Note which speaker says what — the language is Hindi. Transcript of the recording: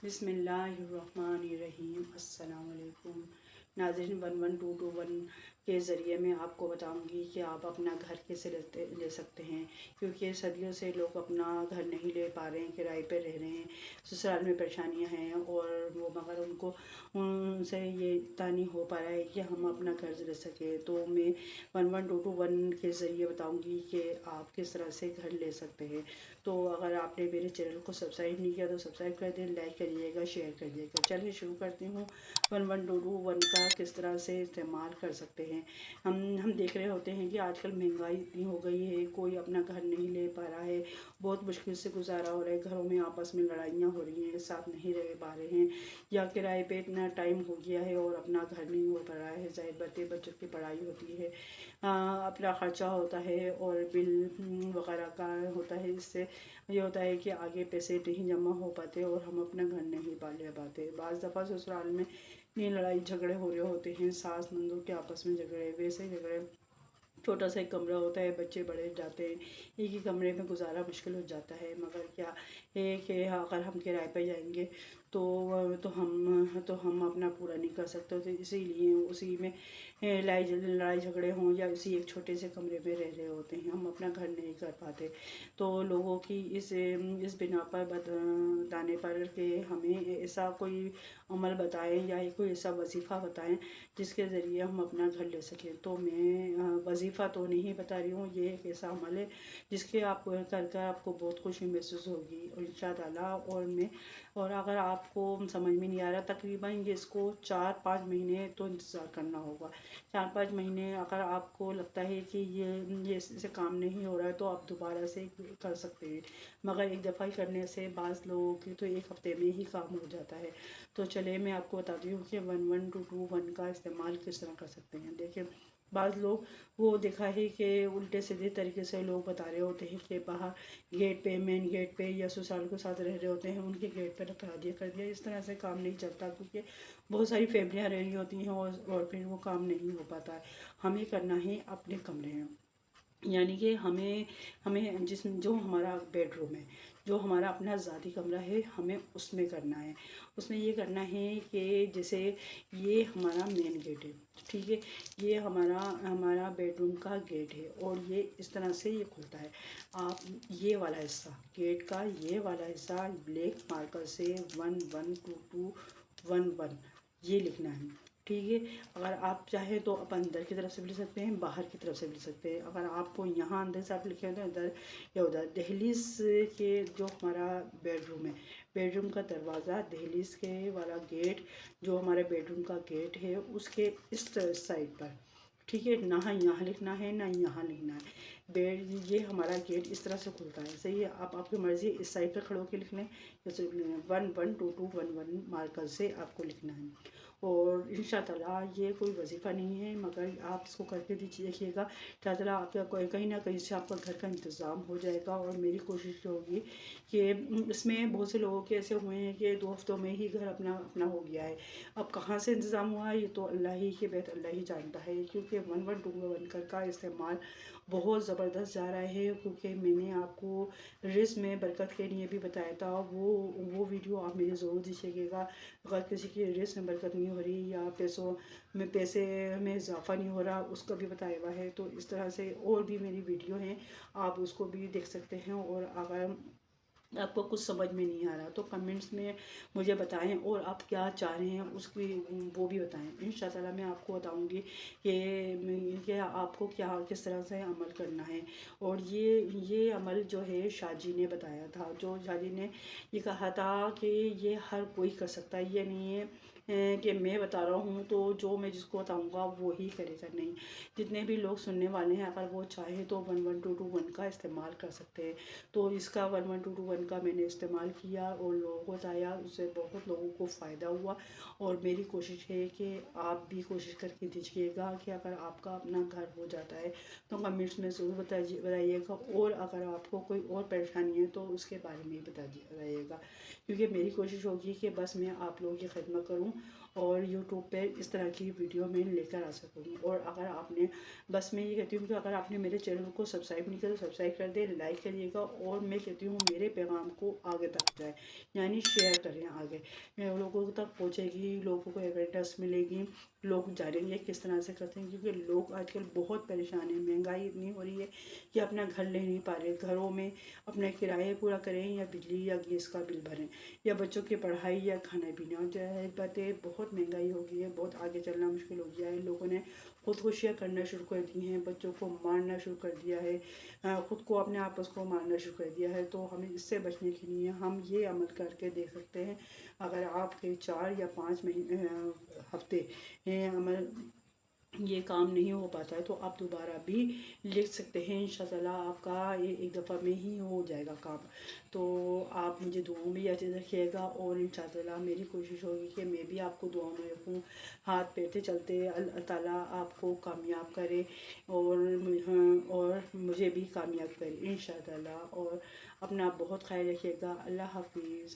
Speaker 1: बिस्मिल्लाहिर्रहमानिर्रहीम। अस्सलाम वालेकुम नाज़रीन। 11221 के ज़रिए मैं आपको बताऊंगी कि आप अपना घर कैसे ले सकते हैं, क्योंकि सदियों से लोग अपना घर नहीं ले पा रहे हैं, किराए पे रह रहे हैं, ससुराल में परेशानियां हैं और वो मगर उनको उनसे ये इतना नहीं हो पा रहा है कि हम अपना घर ले सकें। तो मैं 11221 के ज़रिए बताऊंगी कि आप किस तरह से घर ले सकते हैं। तो अगर आपने मेरे चैनल को सब्सक्राइब नहीं किया तो सब्सक्राइब कर दें, लाइक करिएगा, शेयर करिएगा। चलिए शुरू करती हूँ 11221 का किस तरह से इस्तेमाल कर सकते हैं। हम देख रहे होते हैं कि आजकल महंगाई इतनी हो गई है, कोई अपना घर नहीं ले पा रहा है, बहुत मुश्किल से गुजारा हो रहा है, घरों में आपस में लड़ाइयाँ हो रही हैं, साथ नहीं रह पा रहे हैं, या किराए पे इतना टाइम हो गया है और अपना घर नहीं हो पा रहा है। जाहिर बात है, बच्चों की पढ़ाई होती है, अपना ख़र्चा होता है और बिल वगैरह का होता है। इससे ये होता है कि आगे पैसे नहीं जमा हो पाते और हम अपना घर नहीं पाले पाते। बाज़ दफ़ा ससुराल में ये लड़ाई झगड़े हो रहे होते हैं, सास नंदों के आपस में झगड़े, वैसे झगड़े, छोटा सा एक कमरा होता है, बच्चे बड़े जाते हैं, एक ही कमरे में गुजारा मुश्किल हो जाता है। मगर क्या है कि अगर हम किराए पर जाएंगे तो हम अपना पूरा नहीं कर सकते, तो इसीलिए उसी में लड़ाई झगड़े हों या उसी एक छोटे से कमरे में रह रहे होते हैं, हम अपना घर नहीं कर पाते। तो लोगों की इस बिना पर बताने पर कि हमें ऐसा कोई अमल बताएं या कोई ऐसा वजीफ़ा बताएं जिसके ज़रिए हम अपना घर ले सकें। तो मैं वजीफ़ा तो नहीं बता रही हूँ, ये एक ऐसा अमल है जिसके आप कर आपको बहुत खुशी महसूस होगी और इंशाअल्लाह। और अगर आपको समझ में नहीं आ रहा, तकरीबन ये इसको 4-5 महीने तो इंतज़ार करना होगा। 4-5 महीने अगर आपको लगता है कि ये इससे काम नहीं हो रहा है तो आप दोबारा से कर सकते हैं, मगर एक दफ़ा ही करने से बाज़ लोगों की तो एक हफ़्ते में ही काम हो जाता है। तो चलिए मैं आपको बताती हूँ कि 11221 का इस्तेमाल किस तरह कर सकते हैं। देखिए, बाज़ लोग वो देखा है कि उल्टे सीधे तरीके से लोग बता रहे होते हैं कि बाहर गेट पे, मेन गेट पे या ससुराल के साथ रह रहे होते हैं, उनके गेट पे करा दिया कर दिया। इस तरह से काम नहीं चलता, क्योंकि बहुत सारी फैमिलियाँ रह रही होती हैं और फिर वो काम नहीं हो पाता है। हमें करना है अपने कमरे में, यानी कि हमें हमें जो हमारा बेडरूम है, जो हमारा अपना ज़ाती कमरा है, हमें उसमें करना है। उसमें ये करना है कि जैसे ये हमारा मेन गेट है, ठीक है, ये हमारा हमारा बेडरूम का गेट है और ये इस तरह से ये खुलता है। आप ये वाला हिस्सा गेट का, ये वाला हिस्सा ब्लैक मार्कर से 11221 ये लिखना है, ठीक है। अगर आप चाहें तो आप अंदर की तरफ से भी लिख सकते हैं, बाहर की तरफ से भी लिख सकते हैं। अगर आपको यहाँ अंदर से आप लिखे हो तो इधर या उधर। दहलीज के जो हमारा बेडरूम है, बेडरूम का दरवाज़ा, दहलीज के वाला गेट जो हमारे बेडरूम का गेट है, उसके इस साइड पर, ठीक है, ना यहाँ लिखना है ना यहाँ लिखना है। ये हमारा गेट इस तरह से खुलता है, सही है। आप आपकी मर्ज़ी इस साइड पर खड़े होकर लिख लें या सिर्फ 11221 मार्कर से आपको लिखना है। और इंशाअल्लाह ये कोई वजीफ़ा नहीं है, मगर आप इसको करके देखिएगा। इंशाअल्लाह आपका कहीं ना कहीं से आपका घर का इंतज़ाम हो जाएगा। और मेरी कोशिश होगी कि इसमें बहुत से लोगों के ऐसे हुए हैं कि 2 हफ्तों में ही घर अपना अपना हो गया है। अब कहाँ से इंतज़ाम हुआ है ये तो अल्लाह ही के बेहतर अल्लाह ही जानता है, क्योंकि 11221 का इस्तेमाल बहुत ज़बरदस्त जा रहा है। क्योंकि मैंने आपको रिज़्क में बरकत के लिए भी बताया था, वो वीडियो आप मेरी ज़रूर देखिएगा। अगर किसी की रिज़्क में बरकत नहीं हो रही या पैसे में इजाफा नहीं हो रहा, उसका भी बताया हुआ है। तो इस तरह से और भी मेरी वीडियो हैं, आप उसको भी देख सकते हैं। और अगर आपको कुछ समझ में नहीं आ रहा तो कमेंट्स में मुझे बताएं, और आप क्या चाह रहे हैं उसकी वो भी बताएं। इंशाअल्लाह मैं आपको बताऊंगी कि आपको क्या किस तरह से अमल करना है। और ये अमल जो है शाहजी ने बताया था, जो शाहजी ने ये कहा था कि ये हर कोई कर सकता है, ये नहीं है कि मैं बता रहा हूँ तो जो मैं जिसको बताऊँगा वो ही करेगा, नहीं। जितने भी लोग सुनने वाले हैं, अगर वो चाहे तो 11221 का इस्तेमाल कर सकते हैं। तो इसका 11221 का मैंने इस्तेमाल किया और लोगों को बताया, उससे बहुत लोगों को फ़ायदा हुआ। और मेरी कोशिश है कि आप भी कोशिश करके दीजिएगा कि अगर आपका अपना घर हो जाता है तो कमेंट्स में ज़रूर बताइएगा। और अगर आपको कोई और परेशानी है तो उसके बारे में ही बताइएगा, क्योंकि मेरी कोशिश होगी कि बस मैं आप लोगों की खिदमत करूं और यूट्यूब पे इस तरह की वीडियो मैं लेकर आ सकूँ। और अगर आपने, बस मैं ये कहती हूँ कि अगर आपने मेरे चैनल को सब्सक्राइब नहीं किया तो सब्सक्राइब कर दें, लाइक करिएगा, और मैं कहती हूँ मेरे पैगाम को आगे तक जाए, यानी शेयर करें आगे, लोगों तक पहुँचेगी, लोगों को अवेयरनेस मिलेगी, लोग जानेंगे किस तरह से करते हैं। क्योंकि लोग आजकल बहुत परेशान हैं, महंगाई इतनी हो रही है कि अपना घर ले नहीं पा रहे, घरों में अपने किराए पूरा करें या बिजली या गैस का बिल भरें या बच्चों की पढ़ाई या खाना पीना। जाहिर बात है बहुत महंगाई हो गई है, बहुत आगे चलना मुश्किल हो गया है। लोगों ने खुदकुशियाँ करना शुरू कर दी हैं, बच्चों को मारना शुरू कर दिया है, ख़ुद को अपने आपस को मारना शुरू कर दिया है। तो हमें इससे बचने के लिए हम ये अमल करके देख सकते हैं। अगर आपके 4 या 5 महीने हफ्ते अमल ये काम नहीं हो पाता है तो आप दोबारा भी लिख सकते हैं। इंशाअल्लाह आपका ये एक दफ़ा में ही हो जाएगा काम। तो आप मुझे दुआओं में याद रखिएगा, और इंशाअल्लाह मेरी कोशिश होगी कि मैं भी आपको दुआओं में रखूँ, हाथ पैर से चलते अल्लाह ताला आपको कामयाब करे, और मुझे भी कामयाब करे इंशाअल्लाह। और अपना बहुत ख्याल रखिएगा। अल्लाह हाफिज़।